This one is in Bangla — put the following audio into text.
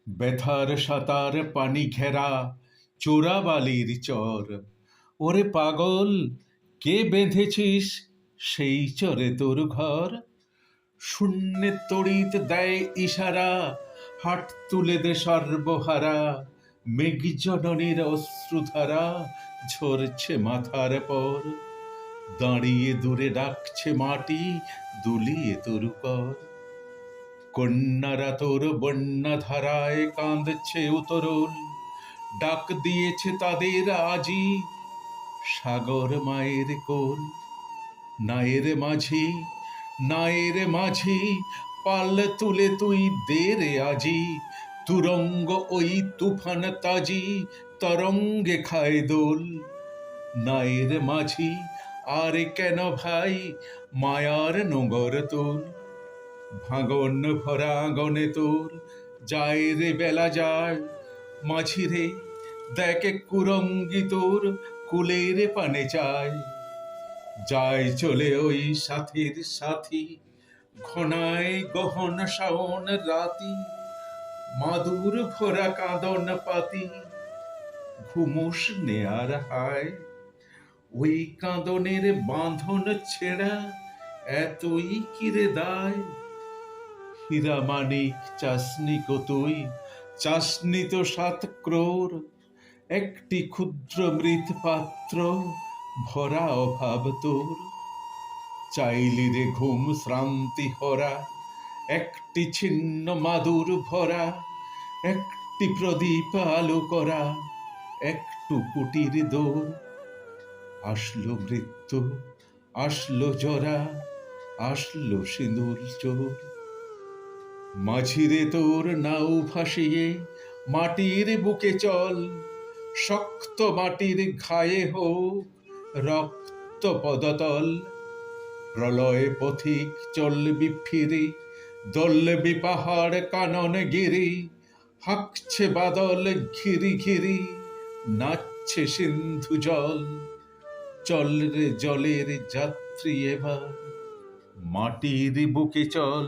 ব্যথার সাতার পানি ঘেরা চোরাবালির চর। ওরে পাগল, কে বেঁধেছিস সেই চরে তোর ঘর? শূন্যে তড়িৎ দেয় ইশারা, হাট তুলে দে সর্বহারা। মেঘ জননীর অশ্রুধারা ঝরছে মাথার পর। দাঁড়িয়ে দূরে ডাকছে মাটি, দুলিয়ে তোর কর। কন্যারা তোর বন্যা ধারায় কাঁদছে উতরল, ডাক দিয়েছে তাদের আজি সাগর মায়ের কোল। নায়ের মাঝি, নায়ের মাঝি, পাল তুলে তুই দে রে আজি। তুরঙ্গ ওই তুফান তাজি, তরঙ্গে খায় দোল। নায়ের মাঝি, আর কেন ভাই মায়ার নোঙর তোল? ভাঙন ভরা আঙনে তোর যায় রে বেলা যায়। মাঝি রে, দেখে কুরঙ্গি তোর কুলের পানে চায়। যায় চলে ওই সাথীর সাথী, ঘনায় গহন শাওন রাতি। মাদুর ভরা কাঁদন পাতি, ঘুমুস নেয়ার হায়। ওই কাঁদনের বাঁধন ছেঁড়া এতই কিরে দায়? হীরা মানিক চাসনি কো তুই, চাসনি তো ৭ ক্রোর। একটি ক্ষুদ্র মৃৎ পাত্র ভরা অভাব তোর। চাইলি রে ঘুম শ্রান্তি হরা, একটি ছিন্ন মাদুর ভরা। একটি প্রদীপ আলো করা, একটু কুটির দোর। আসলো মৃত্যু, আসলো জরা, আসলো সিঁদুর চোর। মাঝিরে তোর নাও ভাসিয়ে মাটির বুকে চল। শক্ত মাটির ঘায়ে হোক রক্ত পদতল। প্রলয় পথিক চলবি ফিরি, দলবি পাহাড় কানন গিরি। হাঁকছে বাদল ঘিরি ঘিরি, নাচছে সিন্ধু জল। চল রে জলের যাত্রী এবার, মাটির বুকে চল।